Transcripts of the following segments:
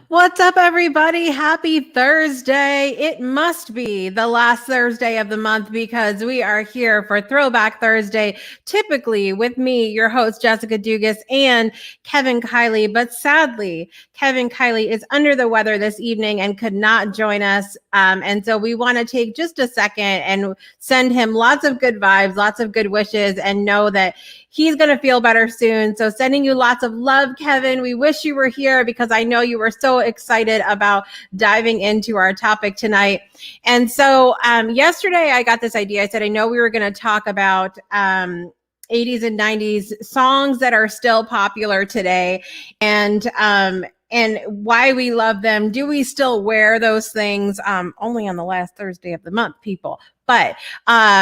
What's up, everybody? Happy Thursday. It must be the last Thursday of the month because we are here for Throwback Thursday, typically with me, your host, Jessica Dugas, and Kevin Kiley. But sadly, Kevin Kiley is under the weather this evening and could not join us. And so we want to take just a second and send him lots of good vibes, lots of good wishes, and know that he's going to feel better soon. So sending you lots of love, Kevin. We wish you were here because I know you were so excited about diving into our topic tonight. And so yesterday I got this idea. I said, I know we were going to talk about 80s and 90s songs that are still popular today and why we love them. Do we still wear those things? Only on the last Thursday of the month, people. But what's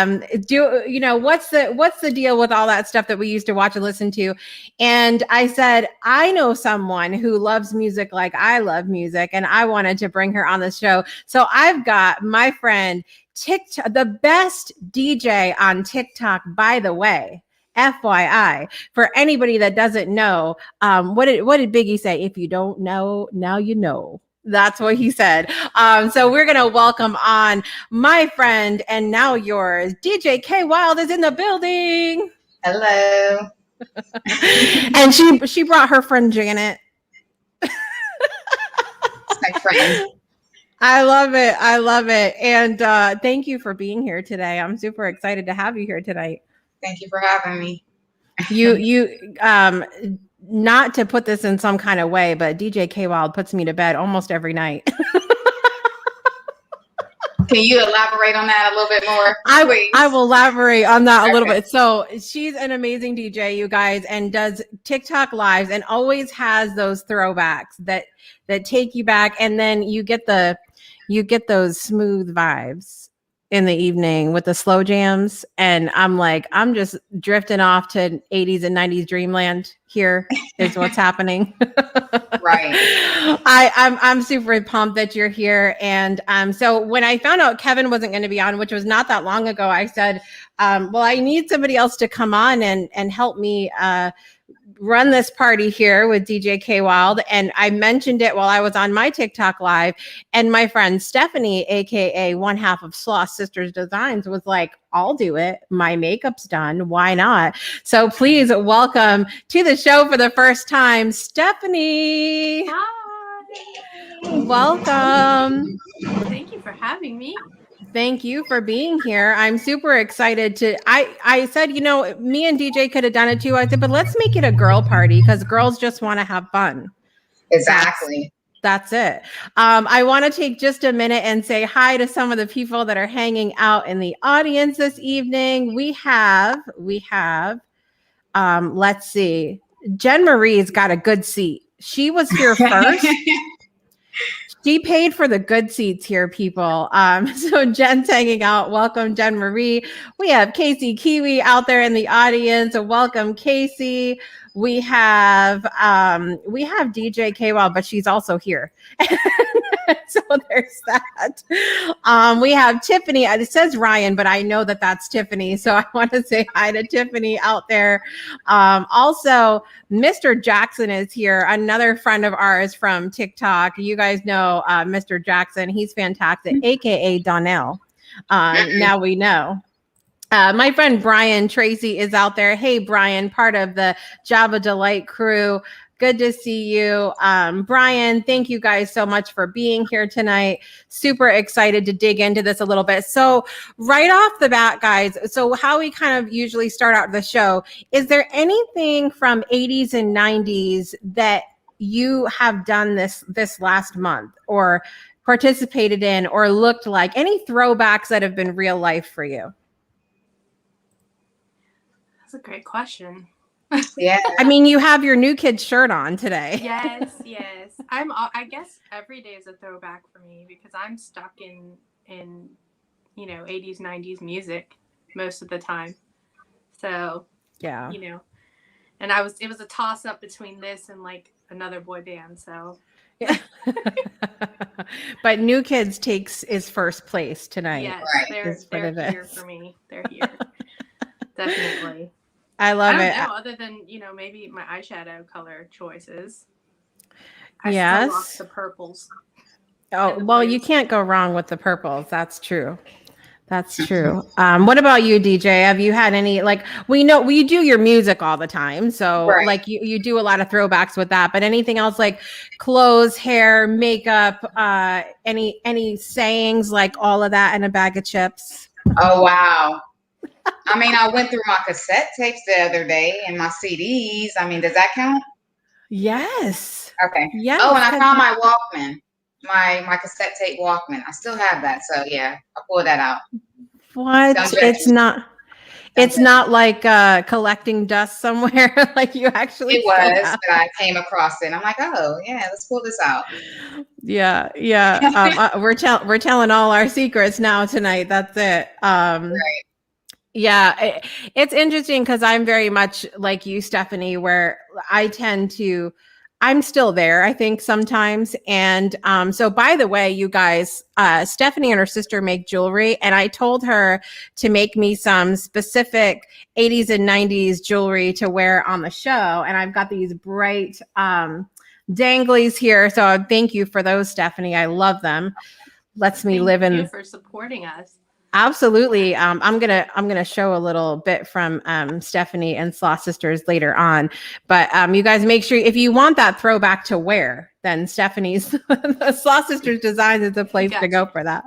the deal with all that stuff that we used to watch and listen to? And I said, I know someone who loves music like I love music, and I wanted to bring her on the show. So I've got my friend TikTok, the best DJ on TikTok, by the way. FYI, for anybody that doesn't know, what did Biggie say? If you don't know, now you know. That's what he said. So we're going to welcome on my friend and now yours, DJ K Wild is in the building. Hello. And she brought her friend Janet. It's my friend. I love it. I love it. And thank you for being here today. I'm super excited to have you here tonight. Thank you for having me. You not to put this in some kind of way, but DJ K Wild puts me to bed almost every night. Can you elaborate on that a little bit more? I will elaborate on that a little bit. So she's an amazing DJ, you guys, and does TikTok lives and always has those throwbacks that take you back, and then you get those smooth vibes in the evening with the slow jams. And I'm just drifting off to 80s and 90s dreamland. Here is what's happening. Right. I'm super pumped that you're here. And so when I found out Kevin wasn't going to be on, which was not that long ago, I said, well, I need somebody else to come on and help me run this party here with DJ K Wild. And I mentioned it while I was on my TikTok live, and my friend Stephanie, aka one half of Sloth Sisters Designs, was like, I'll do it. My makeup's done. Why not? So please welcome to the show for the first time, Stephanie. Hi. Welcome. Thank you for having me. Thank you for being here. I'm super excited to, I said, me and DJ could have done it too. I said, but let's make it a girl party because girls just want to have fun. Exactly. That's it. I want to take just a minute and say hi to some of the people that are hanging out in the audience this evening. We have, let's see, Jen Marie's got a good seat. She was here first. She paid for the good seats here, people. So Jen's hanging out. Welcome, Jen Marie. We have Casey Kiwi out there in the audience. Welcome, Casey. We have DJ K-Wild, but she's also here. So there's that. We have Tiffany. It says Ryan, but I know that that's Tiffany. So I want to say hi to Tiffany out there. Also, Mr. Jackson is here, another friend of ours from TikTok. You guys know Mr. Jackson. He's fantastic, aka Donnell. Now we know. My friend Brian Tracy is out there. Hey, Brian, part of the Java Delight crew. Good to see you. Brian, thank you guys so much for being here tonight. Super excited to dig into this a little bit. So right off the bat, guys, so how we kind of usually start out the show, is there anything from 80s and 90s that you have done this last month or participated in or looked like? Any throwbacks that have been real life for you? That's a great question. Yeah. I mean, you have your New Kids shirt on today. Yes. I guess every day is a throwback for me because I'm stuck in 80s, 90s music most of the time. So, yeah. And it was a toss up between this and like another boy band. So, yeah. But New Kids is first place tonight. Yes, they're here for me. They're here. Definitely. I love it. I don't know, other than, maybe my eyeshadow color choices. I still rock the purples. Oh, well, you can't go wrong with the purples. That's true. That's true. What about you, DJ? Have you had any, like, we know we do your music all the time. So Right. like you do a lot of throwbacks with that, but anything else like clothes, hair, makeup, any sayings, like all of that in a bag of chips? Oh, wow. I mean, I went through my cassette tapes the other day and my CDs. I mean, does that count? Yes. Okay. Yes. Oh, and I found my Walkman, my cassette tape Walkman. I still have that. So yeah, I pulled that out. What? It's not. It's not like collecting dust somewhere. Like you actually. It was, but I came across it. And I'm like, oh yeah, let's pull this out. Yeah, yeah. We're telling all our secrets now tonight. That's it. Right. Yeah, it's interesting because I'm very much like you, Stephanie, where I'm still there, I think, sometimes. And so, by the way, you guys, Stephanie and her sister make jewelry, and I told her to make me some specific 80s and 90s jewelry to wear on the show. And I've got these bright danglies here. So thank you for those, Stephanie. I love them. Lets me live in. Thank you for supporting us. Absolutely. I'm gonna show a little bit from Stephanie and Slaw Sisters later on. But you guys make sure if you want that throwback to wear, then Stephanie's the Slaw Sisters Designs is the place to go for that.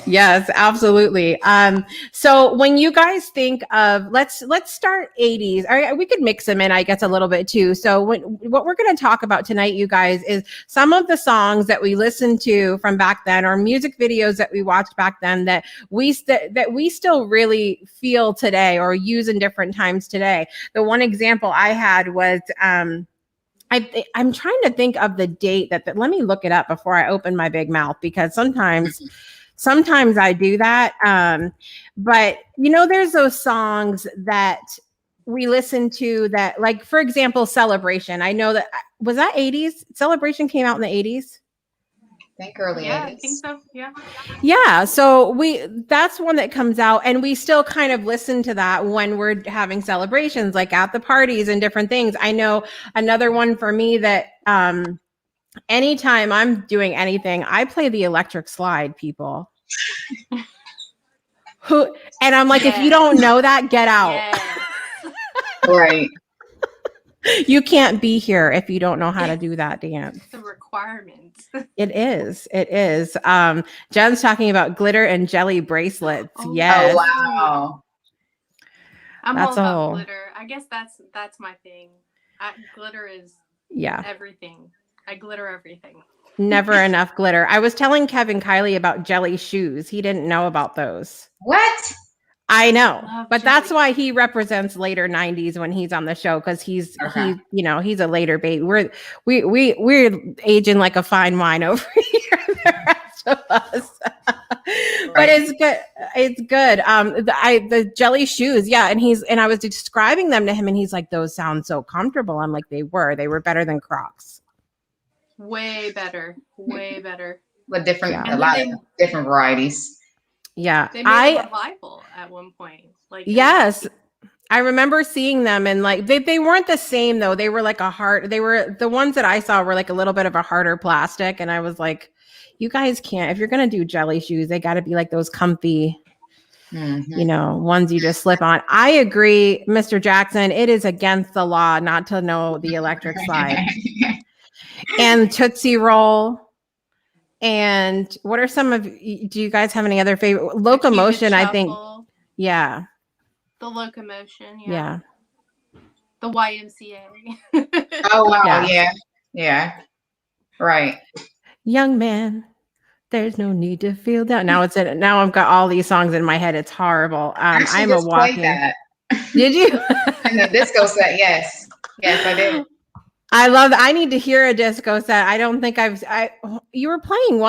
Yes, absolutely. So when you guys think of let's start 80s. All right, we could mix them in, I guess, a little bit too. So what we're going to talk about tonight, you guys, is some of the songs that we listened to from back then, or music videos that we watched back then that we still really feel today or use in different times today. The one example I had was I'm trying to think of the date that let me look it up before I open my big mouth, because sometimes I do that. But there's those songs that we listen to that, like, for example, Celebration. I know was that 80s? Celebration came out in the 80s. I think early 80s. I think so. Yeah. Yeah. So that's one that comes out, and we still kind of listen to that when we're having celebrations, like at the parties and different things. I know another one for me that anytime I'm doing anything, I play the Electric Slide, people. And I'm like, if you don't know that, get out. Right. You can't be here if you don't know how to do that dance. It's a requirement. It is. Jen's talking about glitter and jelly bracelets. Oh, yes. Oh, wow. I'm all about glitter. I guess that's my thing. Glitter is everything. I glitter everything. Never enough glitter. I was telling Kevin Kiley about jelly shoes. He didn't know about those. What? I know, but that's why he represents later 90s when he's on the show, because he's a later baby. We're aging like a fine wine over here, the rest of us. But it's good. It's good. The jelly shoes, and I was describing them to him, and he's like, "Those sound so comfortable." I'm like, "They were better than Crocs. Way better. But a lot of different varieties. Yeah, they made a revival at one point. Like, yes, I remember seeing them, and like they weren't the same though. They were like they were the ones that I saw were like a little bit of a harder plastic, and I was like, you guys can't, if you're gonna do jelly shoes, they got to be like those comfy, ones you just slip on. I agree, Mr. Jackson. It is against the law not to know the Electric Slide and Tootsie Roll. And what are some of? Do you guys have any other favorite? Locomotion, I think. Yeah. The Locomotion. Yeah. The YMCA. Oh wow! Yeah. Right. Young man, there's no need to feel down. Now I've got all these songs in my head. It's horrible. I'm a walking. That. Did you? And the disco set, yes, I did. I love that. I need to hear a disco set. I don't think you were playing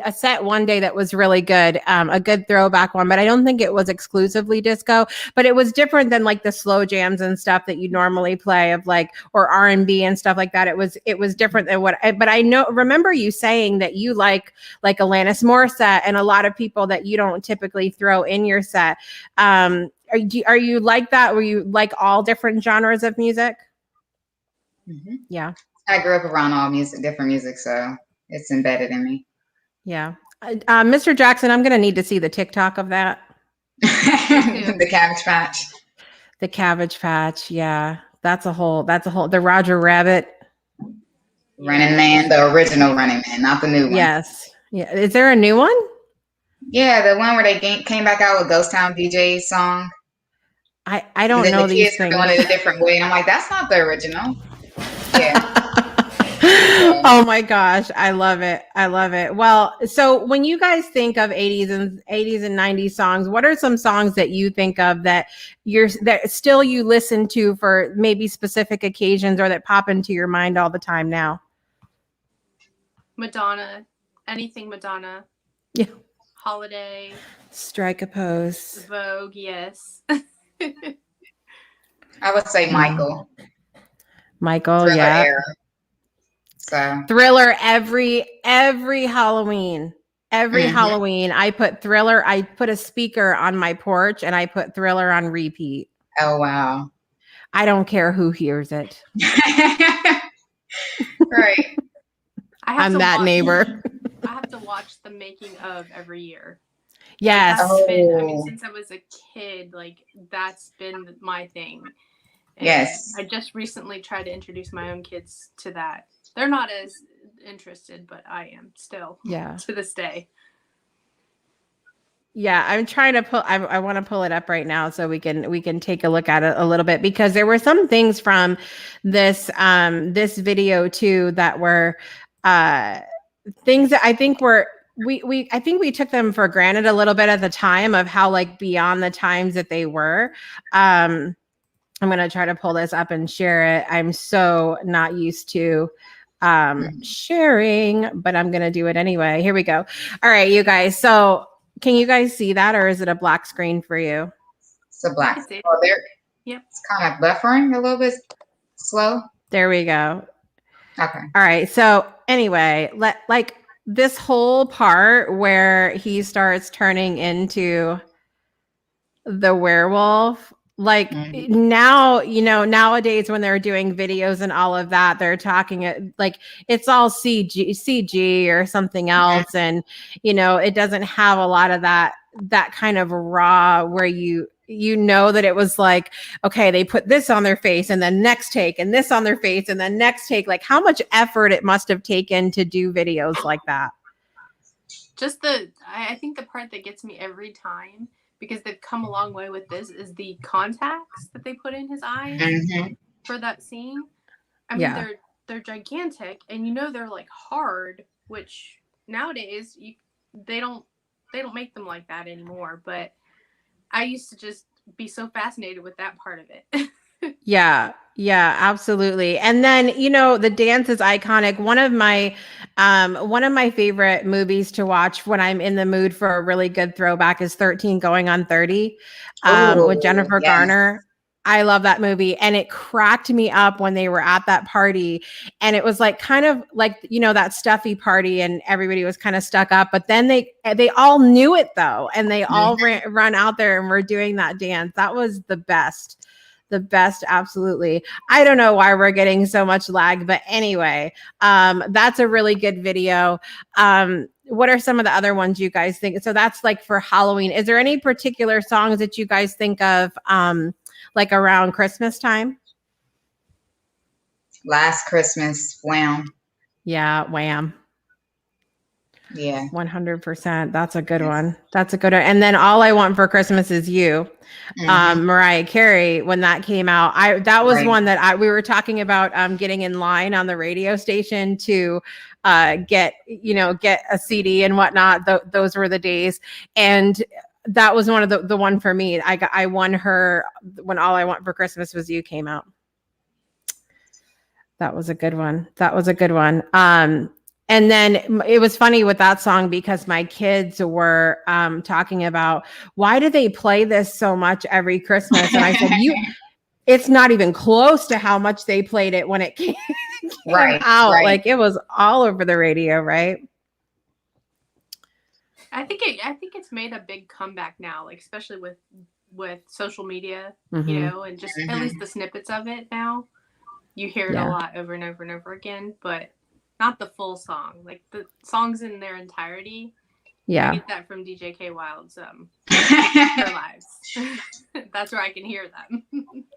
a set one day that was really good. A good throwback one, but I don't think it was exclusively disco, but it was different than like the slow jams and stuff that you normally play or R&B and stuff like that. It was different than but I remember you saying that you like Alanis Morissette and a lot of people that you don't typically throw in your set. Are you like that? Were you like all different genres of music? Mm-hmm. Yeah. I grew up around all music, different music, so it's embedded in me. Yeah. Mr. Jackson, I'm going to need to see the TikTok of that. The Cabbage Patch. The Cabbage Patch. Yeah. That's a whole, the Roger Rabbit. Running Man, the original Running Man, not the new one. Yes. Yeah. Is there a new one? Yeah, the one where they came back out with Ghost Town DJ's song. I don't know the these kids things. were doing it a different way. And I'm like, that's not the original. Yeah. Oh my gosh, I love it. I love it. Well, so when you guys think of 80s and 90s songs, what are some songs that you think of that still you listen to for maybe specific occasions or that pop into your mind all the time now? Madonna, anything Madonna. Yeah. Holiday. Strike a pose. Vogue, yes. I would say Michael. Michael, Thriller yeah. era. So Thriller every Halloween. Every Halloween, I put Thriller. I put a speaker on my porch and I put Thriller on repeat. Oh wow. I don't care who hears it. Right. I'm that neighbor. I have to watch the making of every year. Yes. Since I was a kid, like that's been my thing. And yes. I just recently tried to introduce my own kids to that. They're not as interested, but I am still. Yeah. To this day. Yeah, I'm trying to pull. I want to pull it up right now so we can take a look at it a little bit, because there were some things from this this video too that were things that I think were I think we took them for granted a little bit at the time of how like beyond the times that they were. I'm gonna try to pull this up and share it. I'm so not used to sharing, but I'm gonna do it anyway. Here we go. All right, you guys. So can you guys see that, or is it a black screen for you? It's a black. Oh, there. Yep. It's kind of buffering a little bit slow. There we go. Okay. All right. So anyway, like this whole part where he starts turning into the werewolf. Like now, nowadays when they're doing videos and all of that, they're talking like it's all CG or something else. And, it doesn't have a lot of that kind of raw where you know that it was like, okay, they put this on their face and then next take and this on their face and then next take, like how much effort it must have taken to do videos like that. Just I think the part that gets me every time, because they've come a long way with this, is the contacts that they put in his eyes for that scene. I mean, they're gigantic, and they're like hard, which nowadays they don't make them like that anymore. But I used to just be so fascinated with that part of it. Yeah, absolutely. And then, the dance is iconic. One of my favorite movies to watch when I'm in the mood for a really good throwback is 13 Going on 30 with Jennifer Garner. I love that movie. And it cracked me up when they were at that party. And it was like kind of like, that stuffy party and everybody was kind of stuck up. But then they all knew it though. And they all run out there and were doing that dance. That was the best. The best, absolutely. I don't know why we're getting so much lag, but anyway, that's a really good video. What are some of the other ones you guys think? So that's like for Halloween. Is there any particular songs that you guys think of like around Christmas time? Last Christmas, Wham. Yeah, Wham. Yeah. 100%. That's a good one. That's a good one. And then All I Want for Christmas Is You. Mariah Carey, when that came out, that was one that we were talking about getting in line on the radio station to get a CD and whatnot. Those were the days. And that was one of the one for me. I won her when All I Want for Christmas Was You came out. That was a good one. And then it was funny with that song because my kids were talking about, why do they play this so much every Christmas? And I said, it's not even close to how much they played it when it came out. Right. Like it was all over the radio, right? I think it's made a big comeback now, like especially with social media, and just at least the snippets of it now. you hear it a lot over and over and over again, but not the full song. Like the songs in their entirety. Yeah. I get that from DJ K Wild's Their Lives. That's where I can hear them.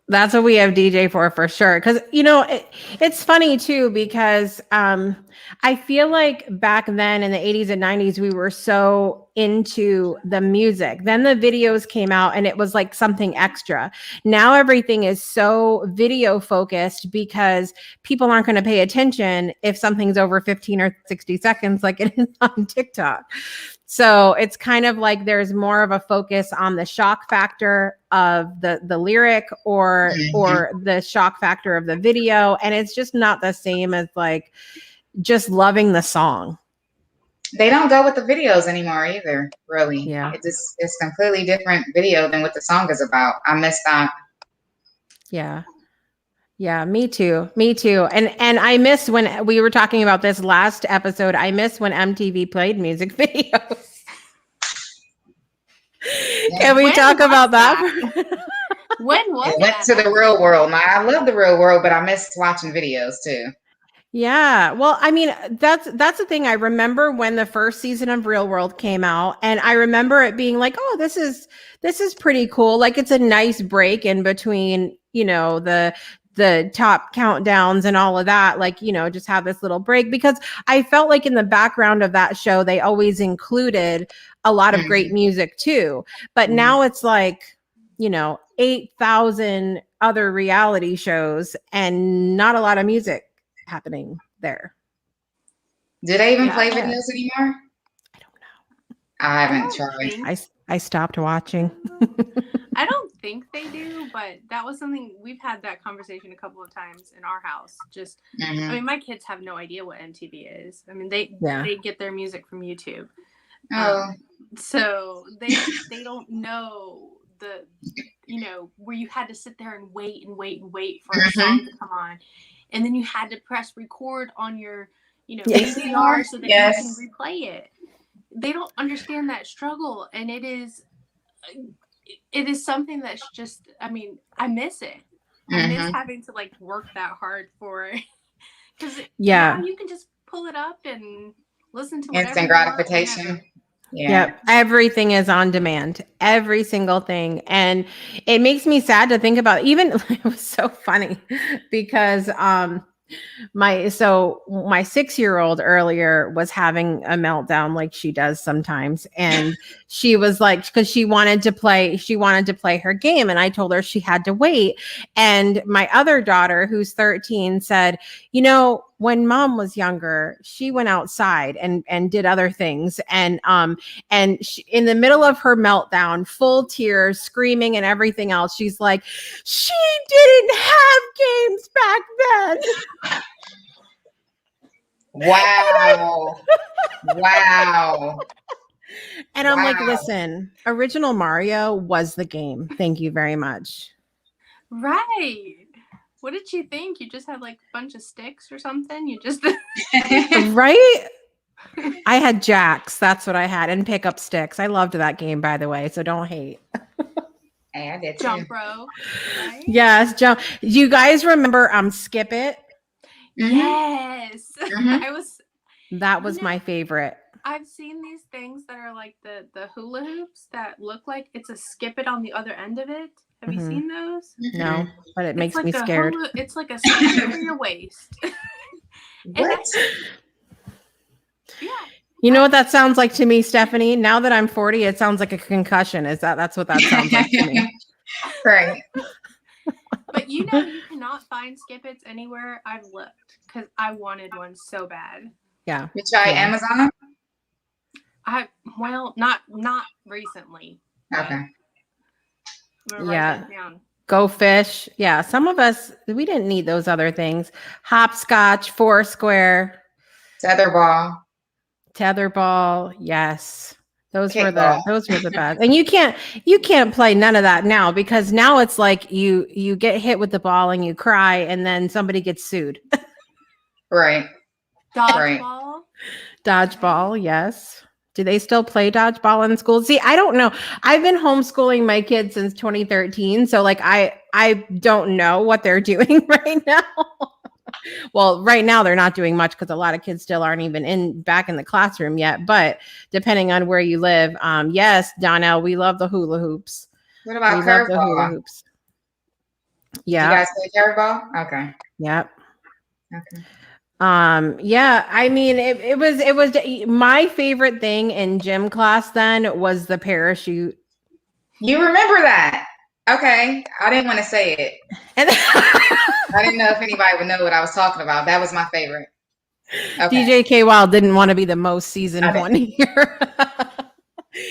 That's what we have DJ for sure. Because, it's funny too, because I feel like back then in the 80s and 90s, we were so into the music. Then the videos came out and it was like something extra. Now everything is so video focused because people aren't going to pay attention if something's over 15 or 60 seconds like it is on TikTok. So it's kind of like there's more of a focus on the shock factor of the lyric or the shock factor of the video. And it's just not the same as like just loving the song. They don't go with the videos anymore either, really. Yeah. It's completely different video than what the song is about. I miss that. Yeah. Yeah, me too. And I miss when we were talking about this last episode, I miss when MTV played music videos. Can we talk about that? When was it went to the real world. Now, I love the real world, but I miss watching videos too. Yeah. Well, I mean, that's the thing. I remember when the first season of Real World came out, and I remember it being like, oh, this is pretty cool. Like it's a nice break in between, the top countdowns and all of that, like, just have this little break, because I felt like in the background of that show, they always included a lot of great music too. But now it's like, 8,000 other reality shows and not a lot of music happening there. Do they even play videos anymore? I don't know. I haven't tried. I stopped watching. I don't think they do, but that was something we've had that conversation a couple of times in our house. Just, I mean, my kids have no idea what MTV is. I mean, they get their music from YouTube. So they don't know the, where you had to sit there and wait for a song to come on. And then you had to press record on your, VCR so that you can replay it. They don't understand that struggle. And it is something that's just, I mean, I miss it. I miss having to like work that hard for it. Because now you can just pull it up and listen to whatever. Instant gratification. Yep. Everything is on demand, every single thing. And it makes me sad to think about. Even it was so funny because my 6-year-old earlier was having a meltdown like she does sometimes, and she was like, because she wanted to play her game, and I told her she had to wait. And my other daughter, who's 13, said, when mom was younger, she went outside and did other things, and she, in the middle of her meltdown, full tears, screaming and everything else, she's like, she didn't have games back then. Wow. Wow. And I'm like, listen, original Mario was the game. Thank you very much. Right. What did you think? You just had like a bunch of sticks or something? You just right? I had jacks. That's what I had, and pickup sticks. I loved that game, by the way, so don't hate. Hey, I did Jump rope. Right? Yes, jump. You guys remember Skip It? Yes. That was my favorite. I've seen these things that are like the hula hoops that look like it's a Skip It on the other end of it. Have you seen those? No, but it makes me scared. It's like a skip over your waist. What? You know what that sounds like to me, Stephanie? Now that I'm 40, it sounds like a concussion. That's what that sounds like to me. Right. But you cannot find Skip Its anywhere. I've looked because I wanted one so bad. Yeah. You try Amazon? Not recently. Okay. Go Fish. Yeah. Some of us, we didn't need those other things. Hopscotch, Foursquare. Tetherball. Yes. Those were the best. And you can't play none of that now, because now it's like you get hit with the ball and you cry and then somebody gets sued. Right. Dodgeball. Dodgeball, yes. Do they still play dodgeball in school? See, I don't know. I've been homeschooling my kids since 2013. So like I don't know what they're doing right now. Well, right now they're not doing much because a lot of kids still aren't even back in the classroom yet. But depending on where you live, yes, Donnell, we love the hula hoops. What about curveball? Yeah. You guys play curveball? Okay. Yep. Okay. Yeah, I mean, it was my favorite thing in gym class then was the parachute. You remember that? Okay. I didn't want to say it. And I didn't know if anybody would know what I was talking about. That was my favorite. Okay. DJ K Wild didn't want to be the most seasoned one here.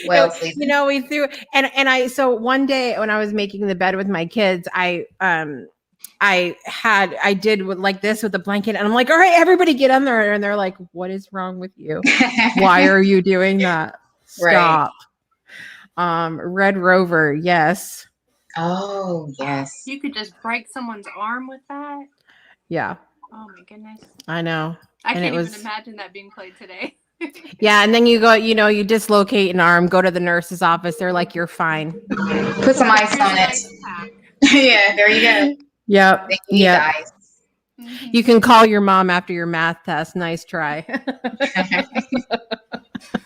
Well, you know, we threw and I so one day when I was making the bed with my kids, I did like this with the blanket and I'm like, all right, everybody get on there. And they're like, what is wrong with you? Why are you doing that? Stop. Right. Red Rover. Yes. Oh, yes. You could just break someone's arm with that. Yeah. Oh my goodness. I know. I can't even imagine that being played today. Yeah. And then you go, you know, you dislocate an arm, go to the nurse's office. They're like, you're fine. Put some ice on it. Yeah. There you go. Yep. Yeah. Mm-hmm. You can call your mom after your math test. Nice try.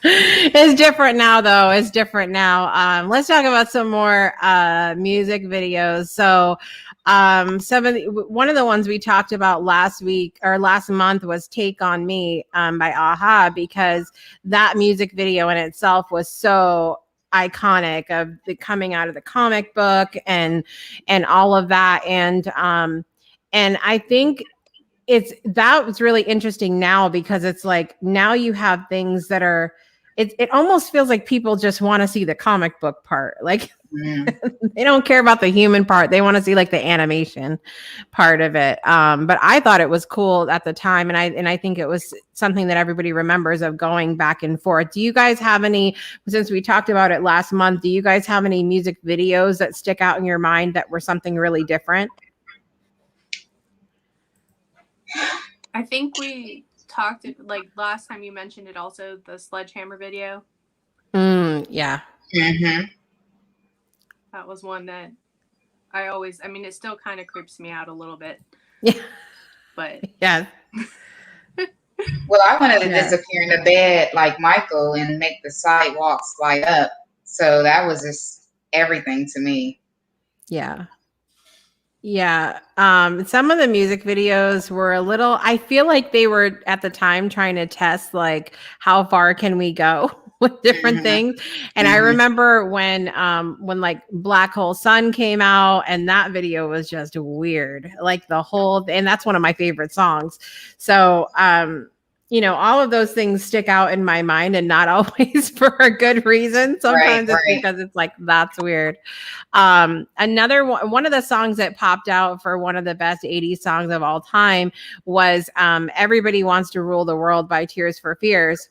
It's different now, though. It's different now. Let's talk about some more music videos. So, one of the ones we talked about last week or last month was "Take on Me" by Aha, because that music video in itself was so iconic of the coming out of the comic book and all of that, and I think that was really interesting now because it's like now you have things that are it almost feels like people just want to see the comic book part, like they don't care about the human part, they want to see like the animation part of it. But I thought it was cool at the time, and I think it was something that everybody remembers of going back and forth. Do you guys have any, since we talked about it last month, do you guys have any music videos that stick out in your mind that were something really different? I think we talked like last time you mentioned it also, the Sledgehammer video. Yeah. Mm-hmm. That was one that I mean, it still kind of creeps me out a little bit. Yeah. But yeah. Well, I wanted to disappear in the bed like Michael and make the sidewalk slide up. So that was just everything to me. Yeah. Yeah. Some of the music videos were a little, I feel like they were at the time trying to test like how far can we go with different things. And I remember when like Black Hole Sun came out, and that video was just weird. Like the whole, and that's one of my favorite songs. So you know, all of those things stick out in my mind, and not always for a good reason. Sometimes it's because it's like, that's weird. Another one of the songs that popped out for one of the best 80s songs of all time was Everybody Wants to Rule the World by Tears for Fears.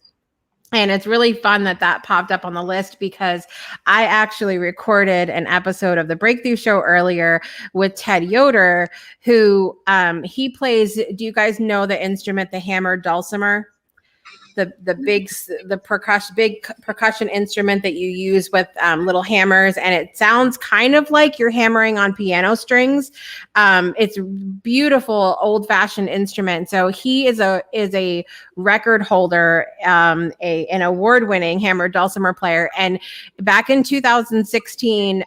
And it's really fun that popped up on the list because I actually recorded an episode of the Breakthrough Show earlier with Ted Yoder, who he plays. Do you guys know the instrument, the hammered dulcimer? The big percussion instrument that you use with little hammers, and it sounds kind of like you're hammering on piano strings. It's beautiful old fashioned instrument. So he is a record holder, an award winning hammered dulcimer player. And back in 2016,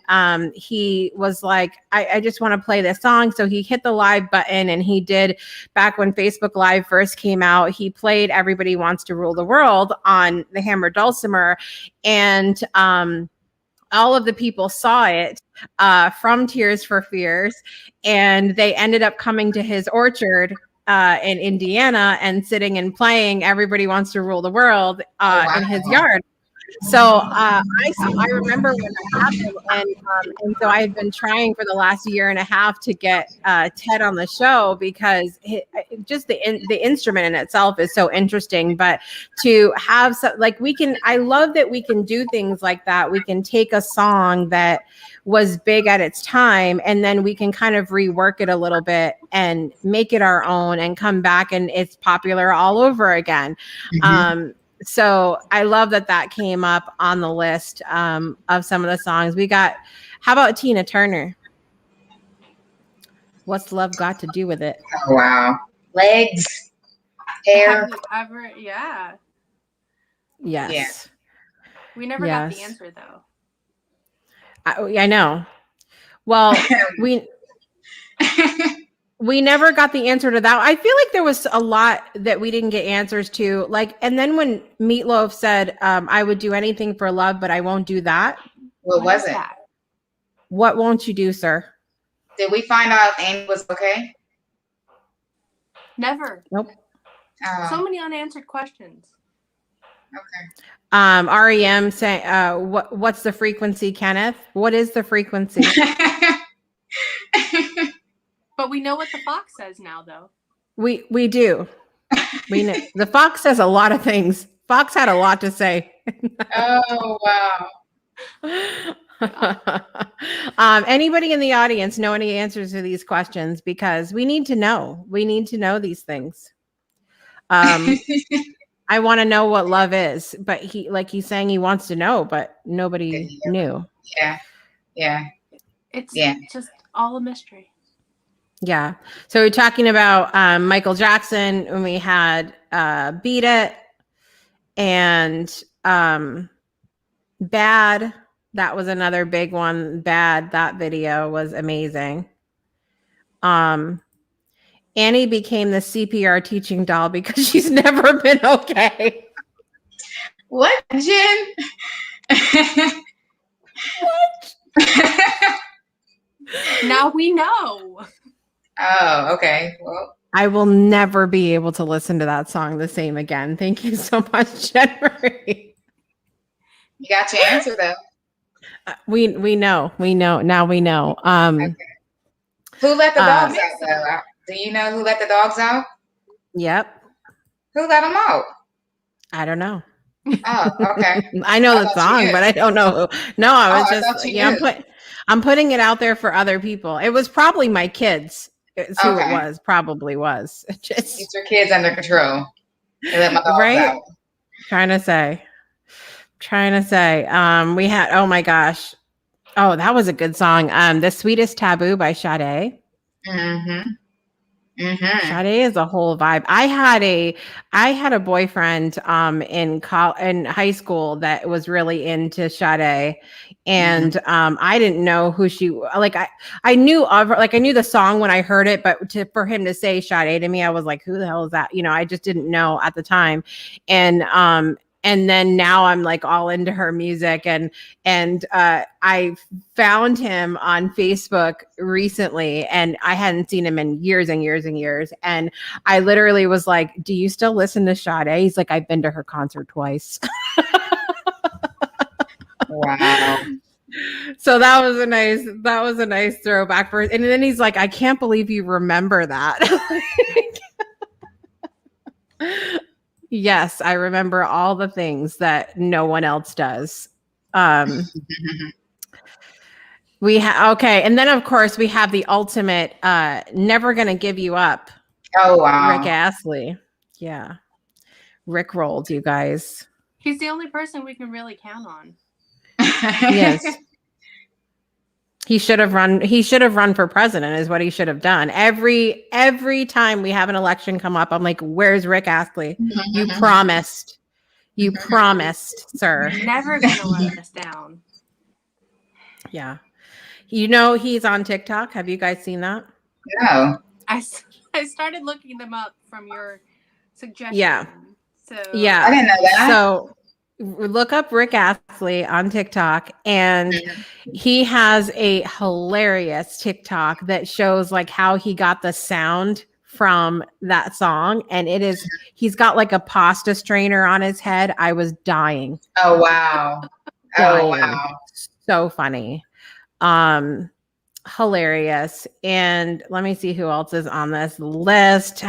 he was like, I just want to play this song. So he hit the live button, and he did, back when Facebook Live first came out, he played Everybody Wants to Rule the World on the hammered dulcimer, and all of the people saw it from Tears for Fears, and they ended up coming to his orchard in Indiana and sitting and playing Everybody Wants to Rule the World in his yard. So I remember when that happened, and so I've been trying for the last year and a half to get Ted on the show, because just the instrument in itself is so interesting. But to have I love that we can do things like that. We can take a song that was big at its time, and then we can kind of rework it a little bit and make it our own and come back, and it's popular all over again. So I love that came up on the list of some of the songs. How about Tina Turner? What's love got to do with it? Oh, wow. Legs, hair. Have you ever? Yeah. Yes. Yeah. We never got the answer though. I know. Well, we never got the answer to that. I feel like there was a lot that we didn't get answers to. Like, and then when Meatloaf said, I would do anything for love, but I won't do that. What was it? That? What won't you do, sir? Did we find out if Amy was okay? Never. Nope. So many unanswered questions. Okay. REM saying, what's the frequency, Kenneth? What is the frequency? But we know what the fox says now, though. We do. We know. The fox says a lot of things. Fox had a lot to say. Oh, wow. Anybody in the audience know any answers to these questions? Because we need to know. We need to know these things. I want to know what love is, but he's saying he wants to know, but nobody knew. Yeah. It's just all a mystery. Yeah. So we're talking about Michael Jackson when we had Beat It and Bad. That was another big one. Bad. That video was amazing. Annie became the CPR teaching doll because she's never been okay. What, Jen? What? Now we know. Oh, okay. Well, I will never be able to listen to that song the same again. Thank you so much, Jen Marie. You got your answer though. We know. Now we know. Okay. Who let the dogs out though? Do you know who let the dogs out? Yep. Who let them out? I don't know. Oh, okay. I know the song, but I don't know who. No, I was I'm putting it out there for other people. It was probably my kids. It's who it was. Probably was. Just keep your kids under control. They let my dogs out. Trying to say. We had. Oh my gosh. Oh, that was a good song. The Sweetest Taboo by Sade. Mm-hmm. Mm-hmm. Sade is a whole vibe. I had a boyfriend in high school that was really into Sade, and I didn't know who she like. I knew of her, like I knew the song when I heard it, but for him to say Sade to me, I was like, who the hell is that? You know, I just didn't know at the time, and then now I'm like all into her music, and I found him on Facebook recently, and I hadn't seen him in years and years and years. And I literally was like, "Do you still listen to Sade?" He's like, "I've been to her concert twice." Wow. So that was a nice throwback for. And then he's like, "I can't believe you remember that." Yes, I remember all the things that no one else does. Okay, and then of course we have the ultimate Never Gonna Give You Up. Oh wow. Rick Astley. Yeah. Rick rolled, you guys. He's the only person we can really count on. Yes. He should have run for president is what he should have done. Every time we have an election come up, I'm like, where's Rick Astley? You promised, sir. Never gonna let us down. Yeah. You know, he's on TikTok. Have you guys seen that? No. I started looking them up from your suggestion. Yeah. So yeah. I didn't know that. So look up Rick Astley on TikTok, and he has a hilarious TikTok that shows like how he got the sound from that song. And he's got like a pasta strainer on his head. I was dying. Oh, wow. Dying. Oh, wow. So funny. Hilarious. And let me see who else is on this list.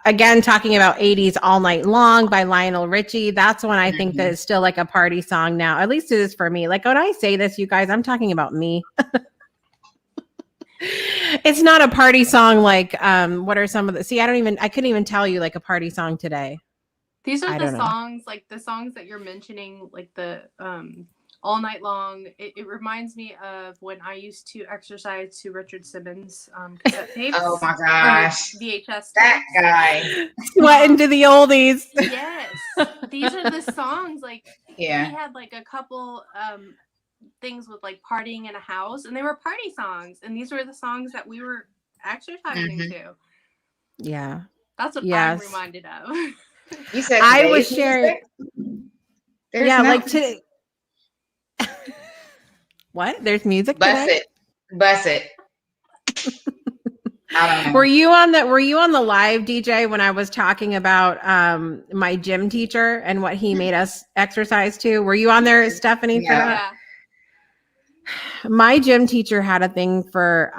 Again, talking about 80s All Night Long by Lionel Richie. That's one I think that is still like a party song now. At least it is for me. Like when I say this, you guys, I'm talking about me. It's not a party song like what are some of the I couldn't even tell you like a party song today. These are the know. songs, like the songs that you're mentioning, like the All Night Long. It reminds me of when I used to exercise to Richard Simmons cassette tapes. Oh my gosh. VHS tapes. That guy. Sweating to the oldies. Yes. These are the songs, like Yeah. he had like a couple things with like partying in a house, and they were party songs, and these were the songs that we were exercising to. Yeah. That's what I'm reminded of. You said I was sharing. Yeah, like today. What? There's music today? Bust it. I don't know. Were you on the live, DJ, when I was talking about my gym teacher and what he made us exercise to? Were you on there, Stephanie, for that? Yeah. My gym teacher had a thing for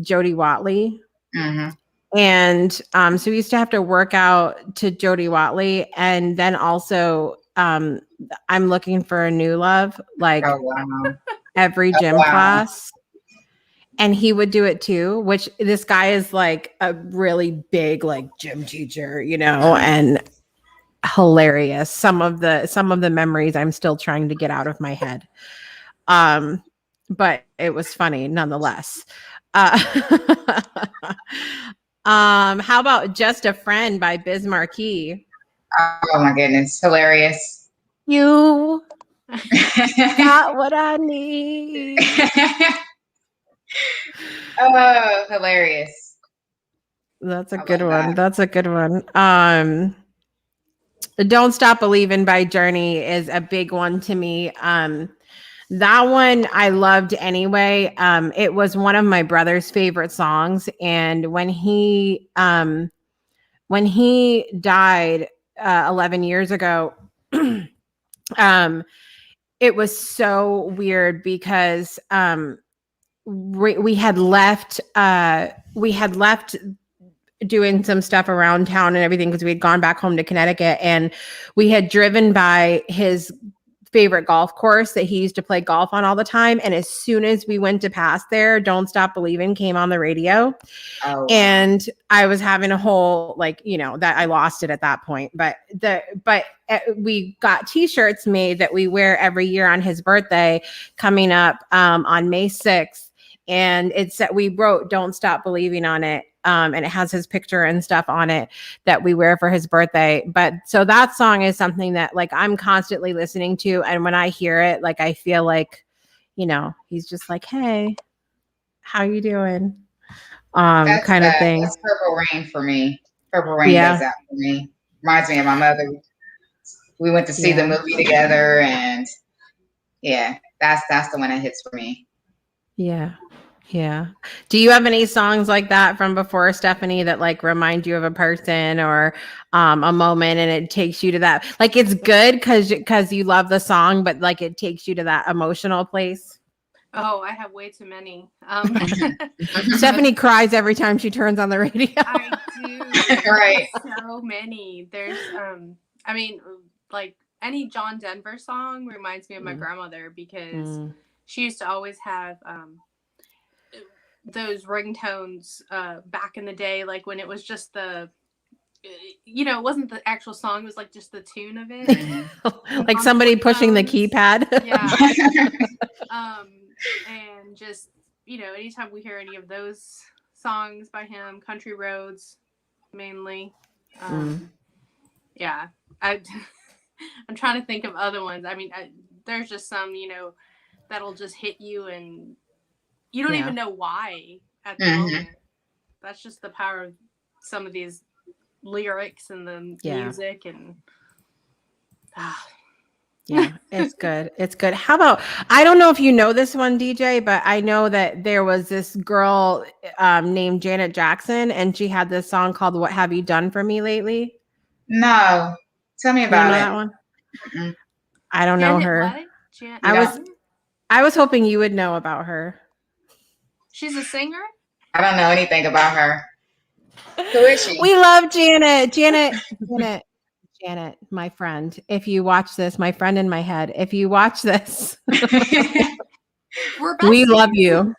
Jody Watley. Mm-hmm. And so we used to have to work out to Jody Watley, and then also I'm Looking for a New Love, like every gym class. And he would do it too, which this guy is like a really big like gym teacher, you know, and hilarious. Some of the memories I'm still trying to get out of my head. But it was funny nonetheless. How about Just a Friend by Biz Markie? Oh my goodness, hilarious. You got what I need. Oh, hilarious. That's a good one. That's a good one. Don't Stop Believin' by Journey is a big one to me. That one I loved anyway. It was one of my brother's favorite songs, and when he died 11 years ago, it was so weird because we had left doing some stuff around town and everything because we had gone back home to Connecticut, and we had driven by his favorite golf course that he used to play golf on all the time. And as soon as we went to pass there, Don't Stop Believin' came on the radio. Oh. And I was having a whole, like, you know, that I lost it at that point. But we got t-shirts made that we wear every year on his birthday coming up on May 6th. And it said, we wrote Don't Stop Believing on it. And it has his picture and stuff on it that we wear for his birthday. But so that song is something that like I'm constantly listening to. And when I hear it, like, I feel like, you know, he's just like, hey, how you doing? Kind of thing. That's Purple Rain for me. Purple Rain does that for me. Reminds me of my mother. We went to see the movie together, and that's the one that hits for me. Yeah. Yeah. Do you have any songs like that from before, Stephanie, that like remind you of a person or a moment, and it takes you to that? Like, it's good because you love the song, but like it takes you to that emotional place. Oh, I have way too many. Stephanie cries every time she turns on the radio. I do. Right. So many. There's I mean, like any John Denver song reminds me of my grandmother, because she used to always have those ringtones back in the day, like when it was just the, you know, it wasn't the actual song, it was like just the tune of it. Like somebody pushing the keypad. Yeah. And just, you know, anytime we hear any of those songs by him, Country Roads mainly. Yeah. I'm trying to think of other ones. I mean, there's just some, you know, that'll just hit you and you don't even know why at the moment. That's just the power of some of these lyrics and the music and yeah, it's good. It's good. How about, I don't know if you know this one, DJ, but I know that there was this girl named Janet Jackson, and she had this song called What Have You Done For Me Lately? No. Tell me about that one. I don't know her. Janet, I was hoping you would know about her. She's a singer? I don't know anything about her. Who is she? We love Janet. Janet, my friend. If you watch this, my friend in my head, if you watch this, we love you.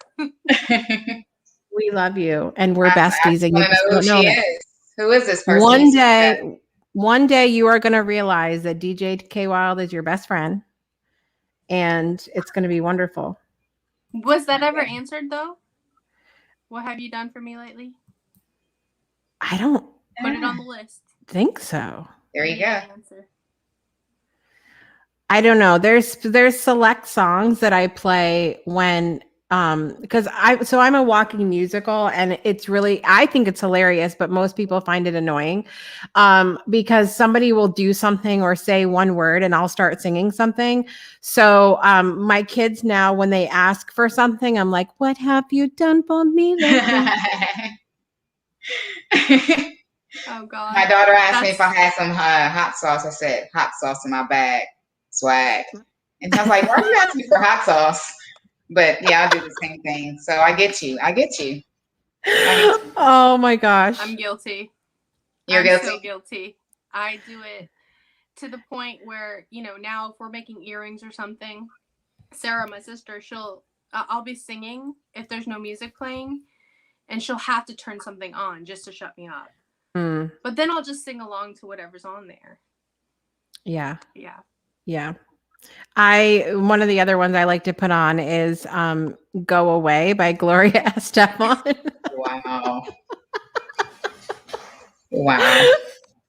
We love you. And we're besties. And you know who she is. Who is this person? One day you are going to realize that DJ K Wild is your best friend, and it's going to be wonderful. Was that ever answered though? What have you done for me lately? I don't put it on the list. Think so. There you go. I don't know. There's select songs that I play when because I'm a walking musical, and it's really, I think it's hilarious, but most people find it annoying because somebody will do something or say one word and I'll start singing something. So my kids now, when they ask for something, I'm like, what have you done for me lately? Oh God. My daughter asked me if I had some hot sauce. I said hot sauce in my bag, swag. And I was like, why are you asking me for hot sauce? But yeah, I'll do the same thing. So I get you. Oh my gosh. I'm guilty. You're guilty? So guilty. I do it to the point where, now if we're making earrings or something, Sarah, my sister, I'll be singing if there's no music playing, and she'll have to turn something on just to shut me up. But then I'll just sing along to whatever's on there. Yeah. Yeah. One of the other ones I like to put on is Go Away by Gloria Estefan. Wow.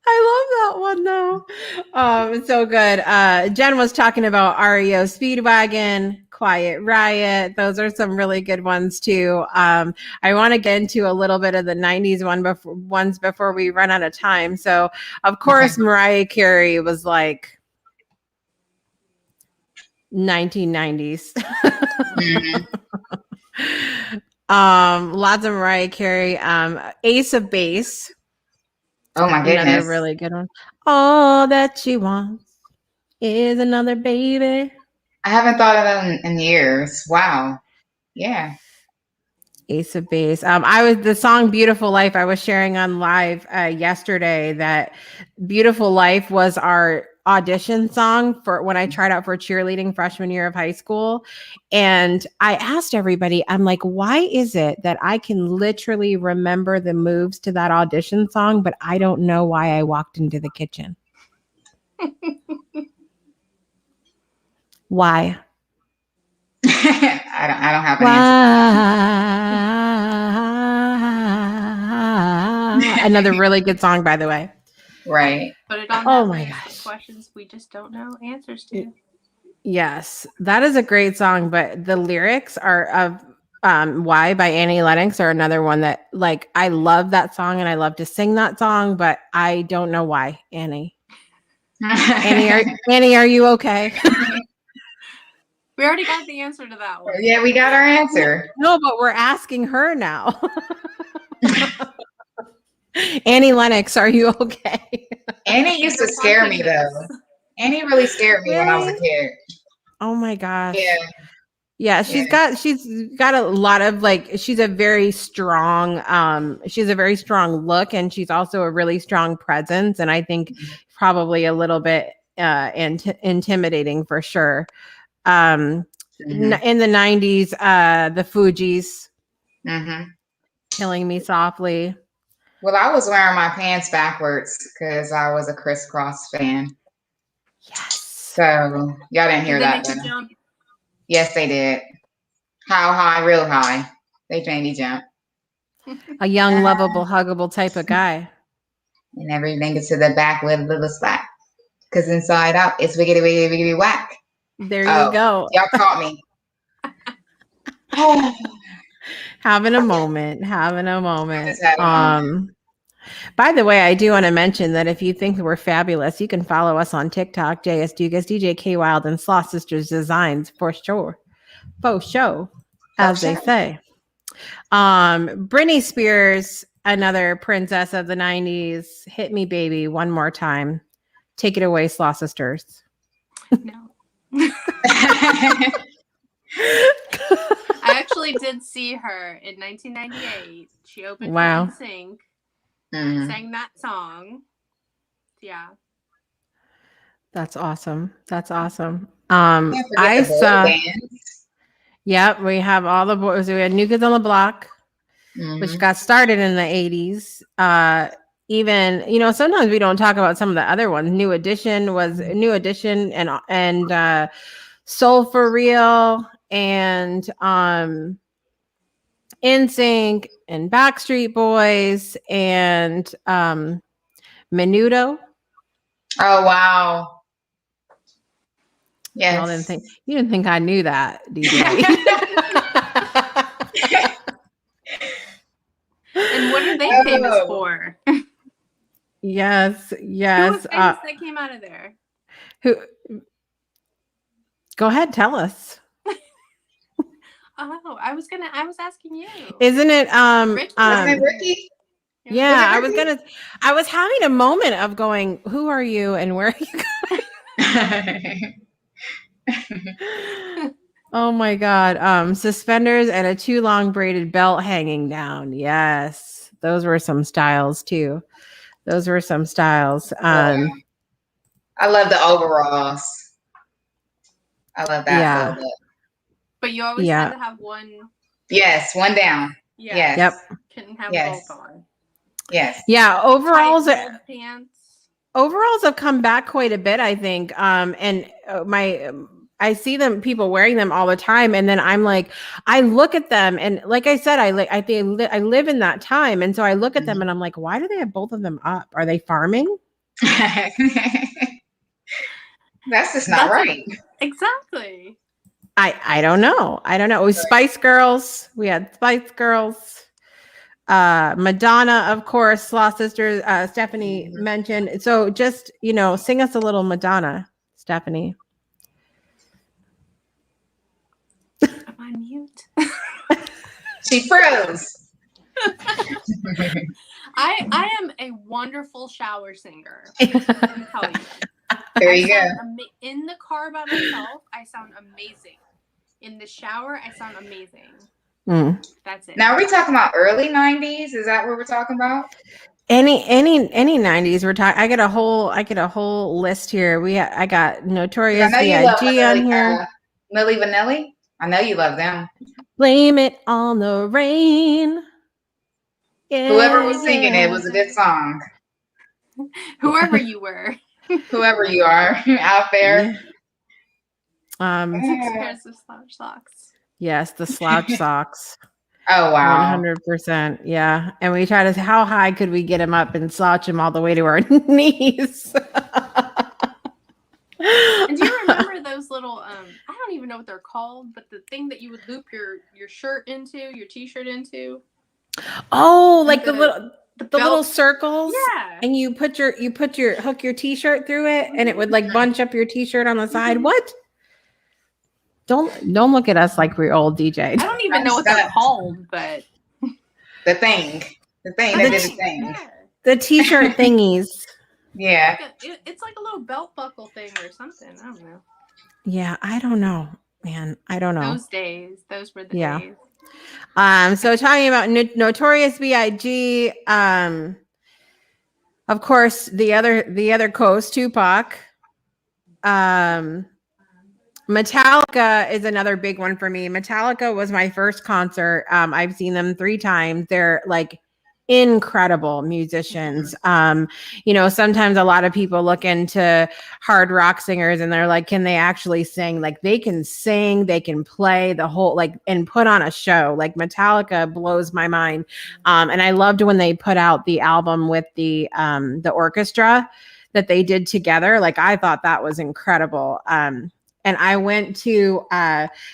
I love that one though. It's so good. Jen was talking about REO Speedwagon, Quiet Riot. Those are some really good ones too. I want to get into a little bit of the 90s ones before we run out of time. So of course, Mariah Carey was like 1990s. Lots of Mariah Carey. Ace of Base. Oh my goodness. Another really good one. All that she wants is another baby. I haven't thought of them in years. Wow. Yeah. Ace of Base. The song Beautiful Life I was sharing on live yesterday. That Beautiful Life was our audition song for when I tried out for cheerleading freshman year of high school. And I asked everybody, I'm like, why is it that I can literally remember the moves to that audition song, but I don't know why I walked into the kitchen? Why? I don't have an answer. Another really good song, by the way. Right. Put it on that list of questions we just don't know answers to. Yes, that is a great song, but the lyrics are of Why by Annie Lennox are another one that, like, I love that song and I love to sing that song, but I don't know why. Annie, are you okay? We already got the answer to that one. Yeah, we got our answer. No, but we're asking her now. Annie Lennox, are you okay? Annie used to scare me though. Annie really scared me when I was a kid. Oh my gosh. Yeah, she's got a lot of, like, she's a very strong look, and she's also a really strong presence, and I think probably a little bit intimidating for sure. In the 90s, the Fugees, Killing Me Softly. Well, I was wearing my pants backwards because I was a Crisscross fan. Yes. So y'all didn't hear that. Jump? Yes, they did. How high? Real high. They made me jump. A young, lovable, huggable type of guy. And everything is to the back with a little slack. Because inside out, it's wiggity, wiggity, wiggity, whack. There you go. Y'all caught me. Having a moment. By the way, I do want to mention that if you think we're fabulous, you can follow us on TikTok, JS Dugas, DJ K Wild, and Sloth Sisters Designs for sure. Faux show, as they say. Britney Spears, another princess of the 90s. Hit Me Baby one more time. Take it away, Sloth Sisters. No. I actually did see her in 1998. She opened for Sync, sang that song. Yeah. That's awesome. I saw. Yep, we have all the boys. We had New Kids on the Block, which got started in the 80s. even, you know, sometimes we don't talk about some of the other ones. New Edition and Soul for Real and NSYNC and Backstreet Boys and Menudo. Oh wow. Y'all Yes. you didn't think I knew that, DJ. And what are they famous for? Yes. Who was famous that came out of there? Go ahead, tell us. Oh, I was asking you. Isn't it Wasn't it Ricky? Yeah, I was having a moment of going, who are you and where are you going? Oh my God. Suspenders and a too long braided belt hanging down. Yes. Those were some styles too. I love the overalls. I love that. Yeah. But you always had to have one. Yes, one down. Yeah. Yes. Yep. Couldn't have both on. Yes. Yeah. Overalls pants. Overalls have come back quite a bit, I think. And I see people wearing them all the time, and then I'm like, I look at them, and like I said, I live in that time, and so I look at them, and I'm like, why do they have both of them up? Are they farming? That's just not right. Exactly. I don't know. It was Spice Girls. We had Spice Girls. Madonna, of course, Sloth Sisters. Stephanie mentioned. So just, sing us a little Madonna, Stephanie. Am I mute? She froze. I am a wonderful shower singer. There you go. In the car by myself, I sound amazing. In the shower, I sound amazing. That's it. Now, are we talking about early 90s? Is that what we're talking about? Any 90s we're talking. I get a whole list here. I got Notorious B.I.G. on here. Milli Vanilli. I know you love them. Blame It on the Rain. Yeah. Whoever was singing it was a good song. Whoever you were. Whoever you are out there. 6 pairs of slouch socks. Yes, the slouch socks. Oh wow. 100%. Yeah. And we try to say, how high could we get him up and slouch him all the way to our knees? And do you remember those little I don't even know what they're called, but the thing that you would loop your shirt into, your t-shirt into? Oh, like the little circles. Yeah. And you hook your t-shirt through it, and it would like bunch up your t-shirt on the side. What? Don't look at us like we're old, DJ. I don't even know what they're called, but the thing that did the thing. Yeah. The t-shirt thingies. Yeah. It's like a little belt buckle thing or something. I don't know. Yeah, I don't know, man. I don't know. Those were the days. So talking about Notorious B.I.G., of course, the other coast, Tupac. Metallica is another big one for me. Metallica was my first concert. I've seen them 3 times. They're like incredible musicians. Sometimes a lot of people look into hard rock singers and they're like, can they actually sing? Like they can sing, they can play the whole, and put on a show. Like Metallica blows my mind. And I loved when they put out the album with the orchestra that they did together. Like I thought that was incredible. And I went to,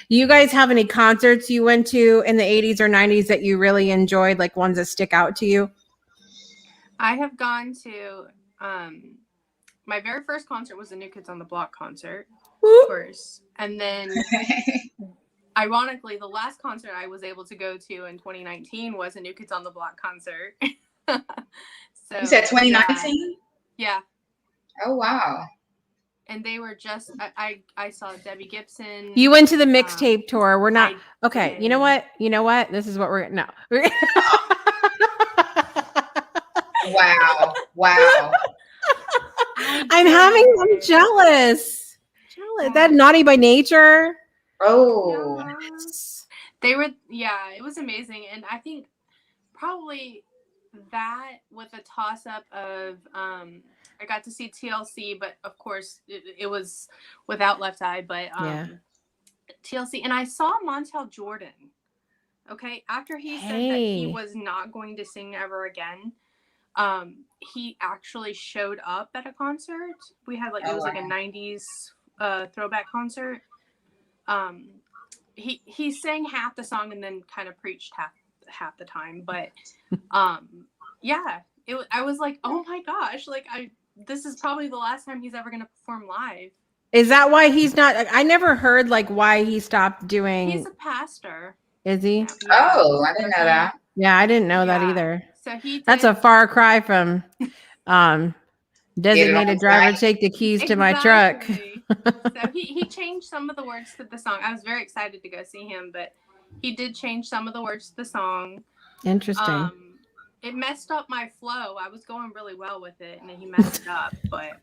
you guys have any concerts you went to in the 80s or 90s that you really enjoyed, like ones that stick out to you? I have gone to, my very first concert was a New Kids on the Block concert, of course. And then, ironically, the last concert I was able to go to in 2019 was a New Kids on the Block concert. So, you said 2019? Yeah. Oh, wow. And they were just, I saw Debbie Gibson. You went to the mixtape tour. We're not, okay. You know what? This is what we're, no. Wow. I'm jealous. That Naughty by Nature. Oh. They were, it was amazing. And I think probably that with a toss-up of I got to see TLC, but of course it was without Left Eye, but TLC, and I saw Montel Jordan. Okay, after he said that he was not going to sing ever again, he actually showed up at a concert. We had it was like a 90s throwback concert. He sang half the song and then kind of preached half the time, but yeah, I was like, oh my gosh, like this is probably the last time he's ever going to perform live. Is that why he's not? I never heard why he stopped doing. He's a pastor. Is he? Yeah. Oh, I didn't know that. Yeah, I didn't know that either. So that's a far cry from designated driver, take the keys to my truck. So he changed some of the words to the song. I was very excited to go see him, but he did change some of the words to the song. Interesting. It messed up my flow. I was going really well with it, and then he messed it up. But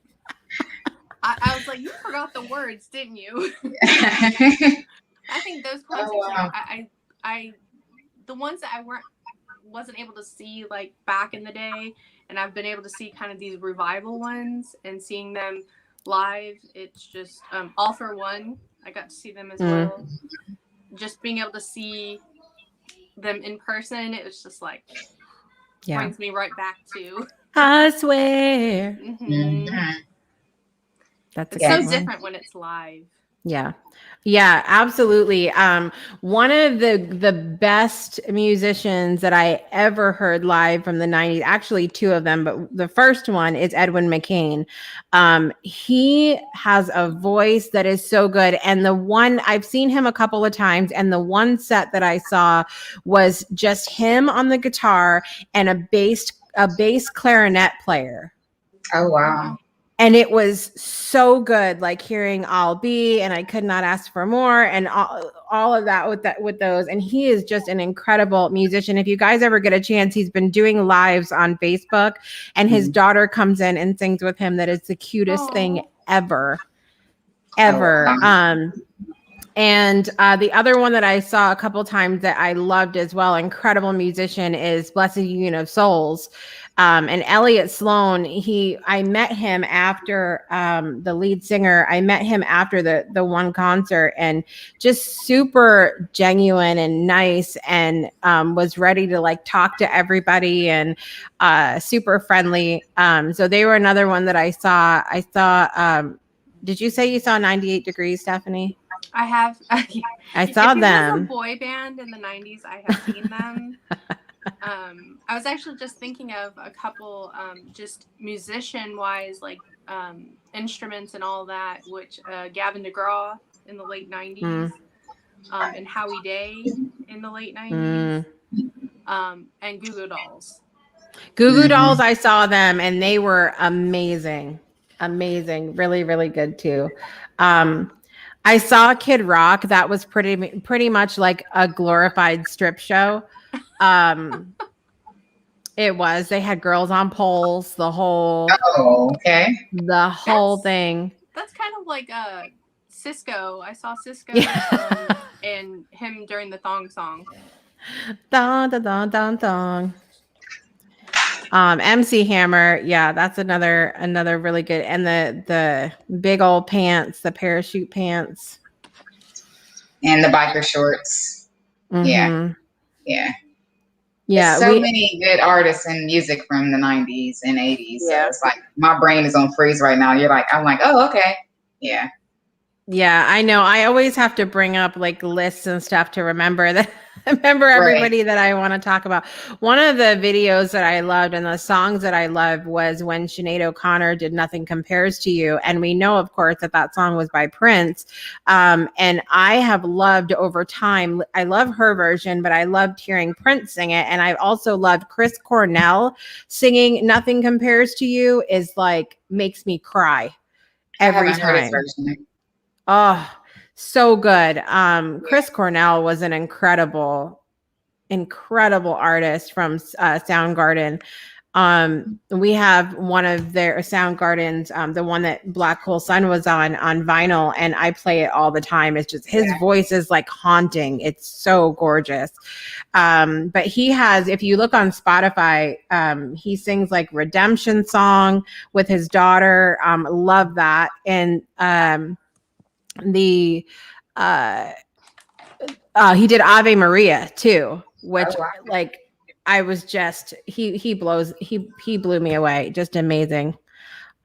I was like, you forgot the words, didn't you? I think those concerts, I the ones that I wasn't able to see back in the day, and I've been able to see kind of these revival ones and seeing them live. It's just All For One. I got to see them as well. Just being able to see them in person, it was just brings me right back to I swear. It's so different when it's live. Yeah, absolutely. One of the best musicians that I ever heard live from the 90s, actually two of them, but the first one is Edwin Mccain. He has a voice that is so good. And the one, I've seen him a couple of times, and the one set that I saw was just him on the guitar and a bass clarinet player. Oh, wow. And it was so good, hearing I'll Be, and I Could Not Ask for More, and all of that with those. And he is just an incredible musician. If you guys ever get a chance, he's been doing lives on Facebook, and his daughter comes in and sings with him. That is the cutest thing ever. And the other one that I saw a couple times that I loved as well, incredible musician, is Blessed Union of Souls. And Elliot Sloan, I met him after the lead singer. I met him after the one concert, and just super genuine and nice, and was ready to talk to everybody, and super friendly. So they were another one that I saw. Did you say you saw 98 Degrees, Stephanie? I have. I saw them. It was a boy band in the 90s. I have seen them. I was actually just thinking of a couple, just musician-wise, instruments and all that, which Gavin DeGraw in the late 90s, and Howie Day in the late 90s, and Goo Goo Dolls. Goo Goo Dolls, I saw them, and they were amazing. Really, really good too. I saw Kid Rock. That was pretty much like a glorified strip show. It was. They had girls on poles. The whole. Oh, okay. The whole thing. That's kind of like Cisco. I saw Cisco and him during the thong song. Dong dong dong dong dong. MC Hammer, that's another really good, and the big old pants, the parachute pants, and the biker shorts. Mm-hmm. Yeah. There's so many good artists in music from the 90s and 80s. So it's my brain is on freeze right now. I'm like, oh, okay. Yeah, I know. I always have to bring up lists and stuff to remember everybody that I want to talk about. One of the videos that I loved and the songs that I loved was when Sinead O'Connor did Nothing Compares to You. And we know, of course, that song was by Prince. And I have loved over time, I love her version, but I loved hearing Prince sing it. And I also loved Chris Cornell singing Nothing Compares to You makes me cry every time. Oh, so good. Chris Cornell was an incredible artist from Soundgarden. We have one of their Soundgarden's, the one that Black Hole Sun was on vinyl, and I play it all the time. It's just his voice is like haunting. It's so gorgeous. But he has, if you look on Spotify, he sings like Redemption Song with his daughter. Love that. And he did Ave Maria too, which like I was just he blew me away. Just amazing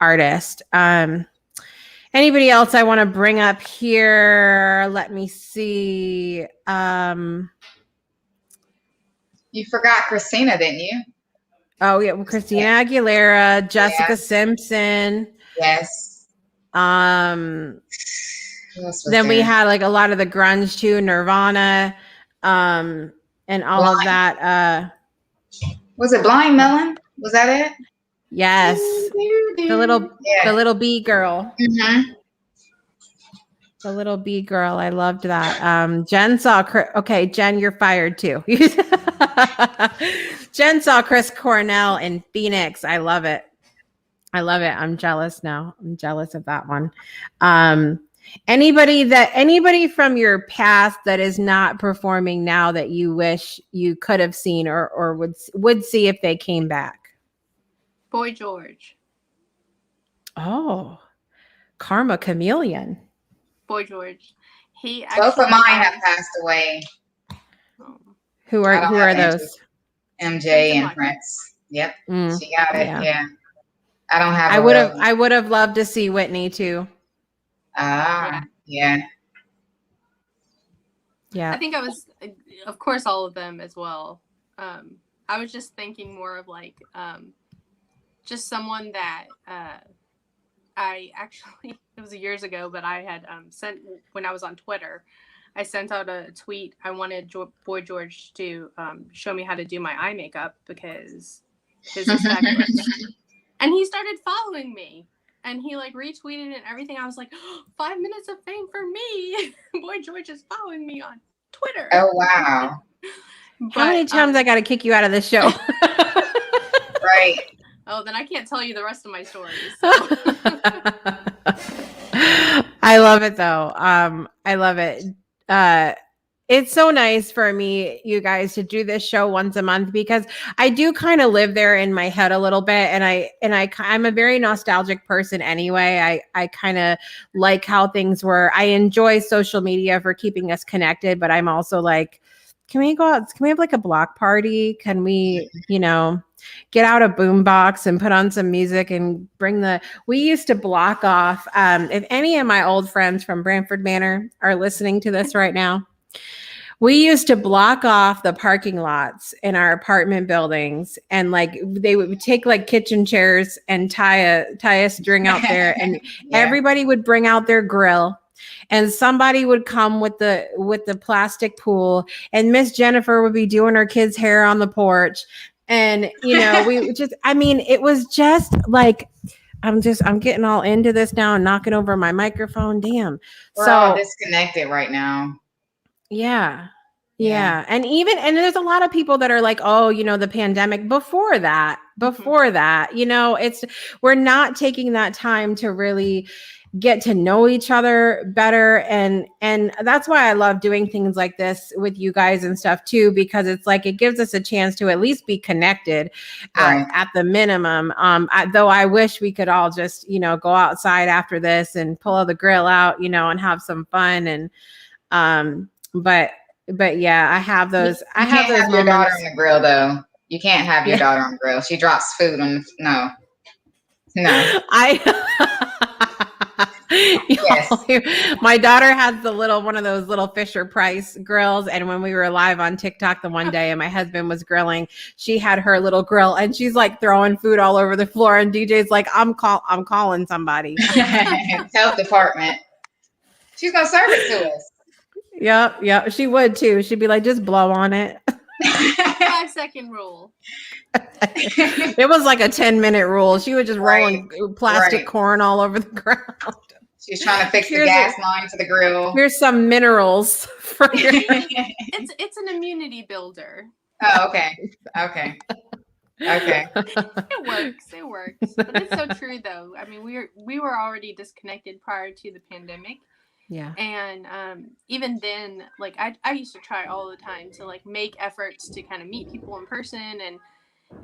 artist. Anybody else I want to bring up here? Let me see. You forgot Christina, didn't you? Oh yeah, well, Christina Aguilera, Jessica Simpson. Yes. Then we had like a lot of the grunge too, Nirvana, and all of that. Was it Blind Melon? Was that it? Yes. The little bee girl. Mm-hmm. The little bee girl. I loved that. Jen saw Jen, you're fired too. Jen saw Chris Cornell in Phoenix. I love it. I'm jealous now. I'm jealous of that one. Anybody from your past that is not performing now that you wish you could have seen or would see if they came back? Boy George. Oh, Karma Chameleon. Boy George. Both of mine have passed away. Who are those? MJ and Prince. Yep. She got it. Yeah. I don't have. I would have loved to see Whitney too. Yeah. I think I was, of course, all of them as well. I was just thinking more of like, just someone that I actually, it was years ago, but I had sent, when I was on Twitter, I sent out a tweet. I wanted Boy George to show me how to do my eye makeup because his is fabulous. And he started following me. And he like retweeted it and everything. I was like, 5 minutes of fame for me. Boy George is following me on Twitter. Oh, wow. How many times I got to kick you out of the show? Right. Oh, then I can't tell you the rest of my stories. So. I love it though. I love it. It's so nice for me, you guys, to do this show once a month because I do kind of live there in my head a little bit. And I'm a very nostalgic person anyway. I kind of like how things were. I enjoy social media for keeping us connected, but I'm also like, can we go out? Can we have like a block party? Can we, get out a boombox and put on some music and we used to block off. If any of my old friends from Branford Manor are listening to this right now, we used to block off the parking lots in our apartment buildings, and like they would take like kitchen chairs and tie a string out there, and everybody would bring out their grill, and somebody would come with the plastic pool, and Miss Jennifer would be doing her kids' hair on the porch, and we just, it was just like. I'm getting all into this now and knocking over my microphone. Damn. We're all disconnected right now. Yeah. And there's a lot of people that are like, oh, the pandemic before that, we're not taking that time to really get to know each other better. And that's why I love doing things like this with you guys and stuff too, because it's like, it gives us a chance to at least be connected at the minimum. Though I wish we could all just, go outside after this and pull the grill out, and have some fun. And, but yeah, I have those. I have those. Your daughter on the grill, though. You can't have your daughter on the grill. She drops food on. No. Yes. My daughter has one of those little Fisher Price grills, and when we were live on TikTok the one day, and my husband was grilling, she had her little grill, and she's like throwing food all over the floor, and DJ's like, "I'm calling somebody." Health department. She's gonna serve it to us. Yeah, she would too. She'd be like, just blow on it. 5-second rule. It was like a 10-minute rule. She was just rolling plastic corn all over the ground. She's trying to fix the gas line to the grill. Here's some minerals for your It's an immunity builder. Oh, okay. Okay. It works. But it's so true though. I mean, we were already disconnected prior to the pandemic. Yeah. And even then, like I used to try all the time to like make efforts to kind of meet people in person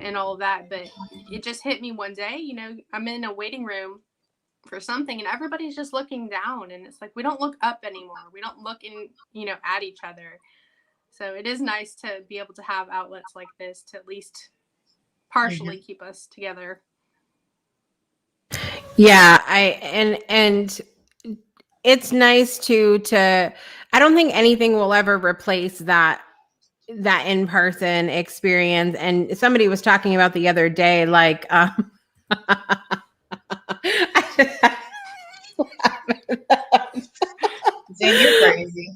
and all of that. But it just hit me one day, you know, I'm in a waiting room for something and everybody's just looking down, and it's like we don't look up anymore. We don't look in, you know, at each other. So it is nice to be able to have outlets like this to at least partially keep us together. Yeah, and it's nice to I don't think anything will ever replace that in-person experience. And somebody was talking about the other day, like Jen, you're crazy.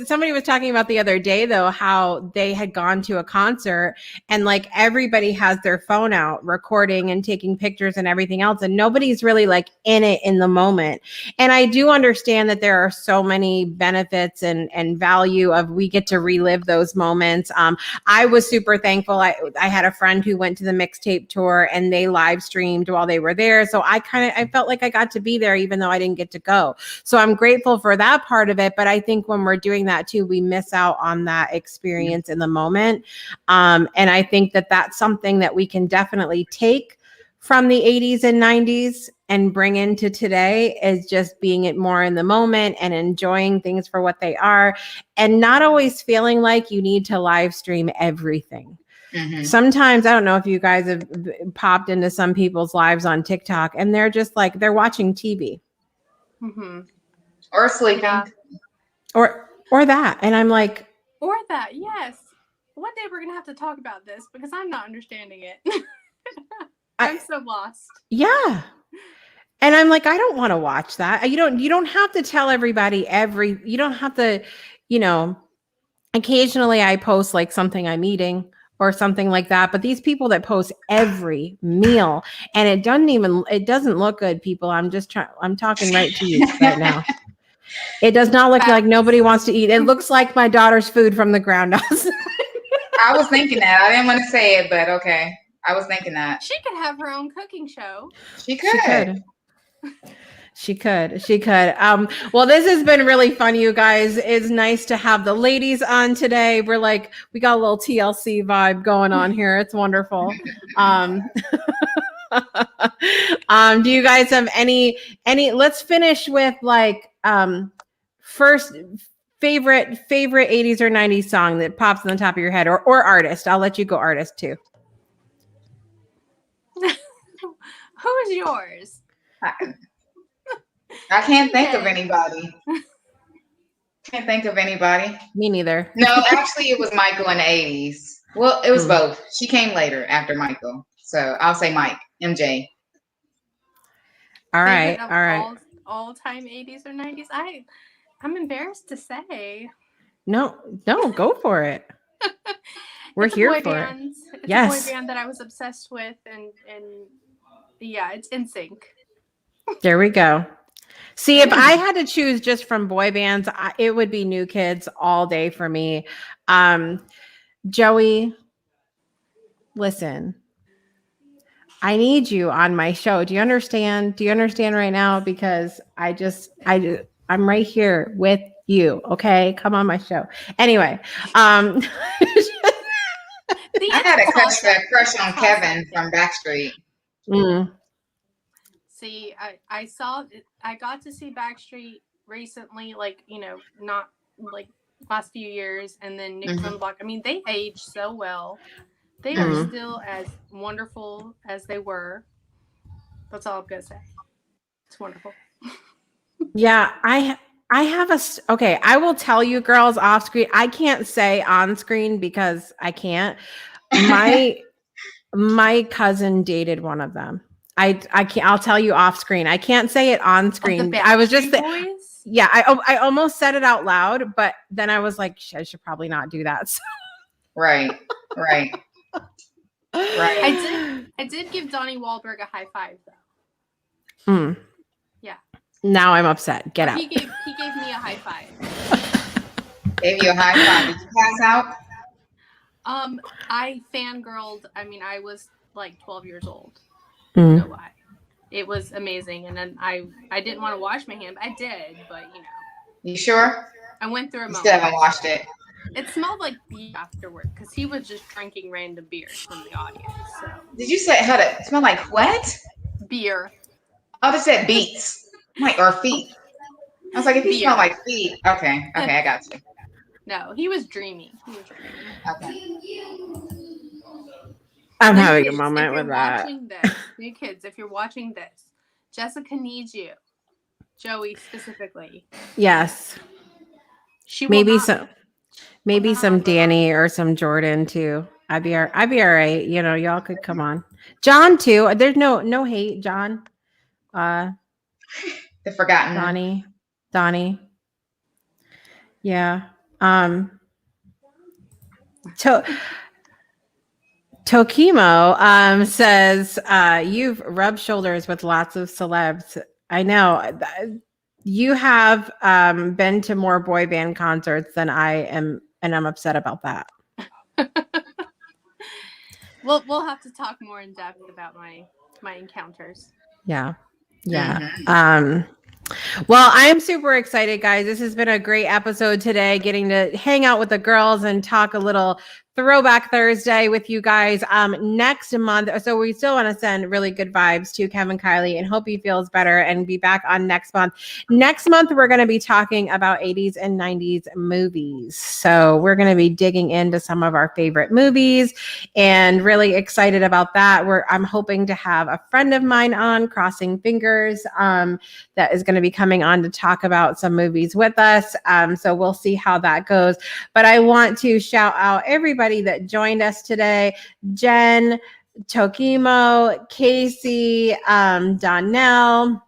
Somebody was talking about the other day though, how they had gone to a concert and like everybody has their phone out recording and taking pictures and everything else. And nobody's really like in it in the moment. And I do understand that there are so many benefits and value of we get to relive those moments. I was super thankful. I had a friend who went to the mixtape tour and they live streamed while they were there. So I felt like I got to be there, even though I didn't get to go. So I'm grateful for that part of it. But I think when we're doing that too, we miss out on that experience in the moment. And I think that that's something that we can definitely take from the 80s and 90s and bring into today, is just being it more in the moment and enjoying things for what they are and not always feeling like you need to live stream everything. Sometimes, I don't know if you guys have popped into some people's lives on TikTok and they're just like, they're watching TV. Or sleeping. Yeah. Or that. And I'm like, or that, yes. One day we're gonna have to talk about this because I'm not understanding it. I'm so lost. Yeah. And I'm like, I don't want to watch that. You don't have to tell everybody you don't have to, you know, occasionally I post like something I'm eating or something like that. But these people that post every meal, and it doesn't look good, people. I'm talking right to you right now. It does not look like nobody wants to eat. It looks like my daughter's food from the ground up. I was thinking that. I didn't want to say it, but okay. I was thinking that. She could have her own cooking show. She could. She could. Well, this has been really fun, you guys. It's nice to have the ladies on today. We got a little TLC vibe going on here. It's wonderful. Do you guys have any, let's finish with like, first favorite 80s or 90s song that pops on the top of your head, or artist. I'll let you go artist too. Who's yours? I can't think of anybody. Can't think of anybody. Me neither. No, actually it was Michael in the 80s. Well, it was both. She came later after Michael. So I'll say Mike, MJ. All right. All-time 80s or 90s? I'm embarrassed to say. No, go for it. We're here for it. It's a boy band that I was obsessed with, and yeah, it's NSYNC. There we go. See, if I had to choose just from boy bands, it would be New Kids all day for me. Joey, listen, I need you on my show. Do you understand? Do you understand right now? Because I'm right here with you. Okay, come on my show. Anyway, I had a crush on Kevin from Backstreet. See, I got to see Backstreet recently, like, you know, not like last few years, and then Nick from the Block. I mean, they aged so well. They are still as wonderful as they were. That's all I'm gonna say. It's wonderful. Yeah, I have okay, I will tell you girls off screen. I can't say on screen because I can't. My cousin dated one of them. I can't. I'll tell you off screen. I can't say it on screen. I was just yeah. I almost said it out loud, but then I was like, I should probably not do that. So. Right. I did give Donnie Wahlberg a high five though. Yeah. Now I'm upset. Get out. He gave me a high five. Gave you a high five. Did you pass I fangirled. I mean, I was like 12 years old. Mm. No lie. It was amazing. And then I didn't want to wash my hand. I did, but you know. You sure? I went through a moment. Still haven't washed it. It smelled like beer afterward because he was just drinking random beers from the audience. So. Did you say how it smell like what? Beer. Oh, they said beets. Or feet. I was like, if you smell like feet. Okay, I got you. No, he was dreamy. Okay. I'm having a moment with that. Watching this, new kids, if you're watching this, Jessica needs you. Joey specifically. Yes. Maybe some Danny or some Jordan too. I'd be all right. You know, y'all could come on. John too. There's no hate, John. The forgotten. Donnie. Yeah. Tokimo says you've rubbed shoulders with lots of celebs. I know. You have been to more boy band concerts than I am, and I'm upset about that. We'll have to talk more in depth about my encounters. Yeah. Mm-hmm. Well, I'm super excited, guys. This has been a great episode today, getting to hang out with the girls and talk a little Throwback Thursday with you guys next month. So we still want to send really good vibes to Kevin Kiley and hope he feels better and be back on next month. Next month, we're going to be talking about 80s and 90s movies. So we're going to be digging into some of our favorite movies and really excited about that. I'm hoping to have a friend of mine on, crossing fingers, that is going to be coming on to talk about some movies with us. So we'll see how that goes. But I want to shout out everybody that joined us today: Jen, Tokimo, Casey, Donnell,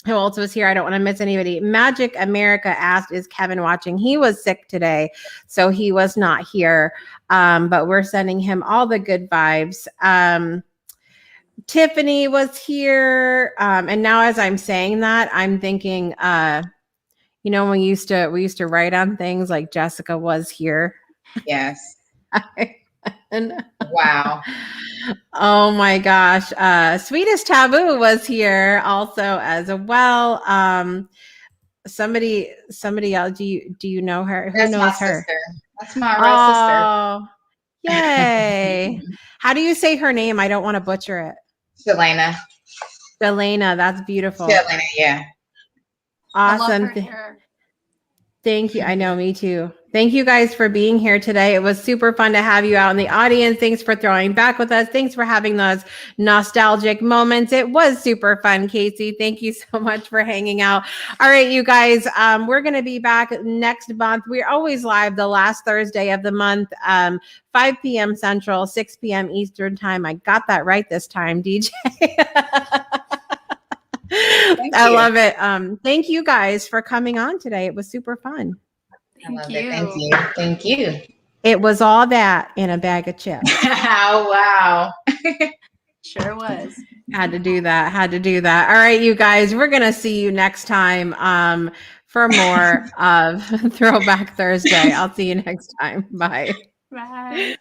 who else was here? I don't want to miss anybody. Magic America asked, is Kevin watching? He was sick today, so he was not here. But we're sending him all the good vibes. Tiffany was here. And now as I'm saying that, I'm thinking, you know, we used to write on things like Jessica was here. Yes. Wow. Oh my gosh. Sweetest Taboo was here also as well. Somebody else. Do you know her? Who knows her? Sister. That's my real sister. Yay. How do you say her name? I don't want to butcher it. Shelena. That's beautiful. Shelena, yeah. Awesome. Thank you. I know, me too. Thank you guys for being here today. It was super fun to have you out in the audience. Thanks for throwing back with us. Thanks for having those nostalgic moments. It was super fun, Casey. Thank you so much for hanging out. All right, you guys, we're going to be back next month. We're always live the last Thursday of the month, 5 p.m. Central, 6 p.m. Eastern time. I got that right this time, DJ. I love it. Thank you guys for coming on today. It was super fun. Thank you. It was all that in a bag of chips. Oh, wow. Sure was. Had to do that. All right, you guys, we're going to see you next time for more of Throwback Thursday. I'll see you next time. Bye. Bye.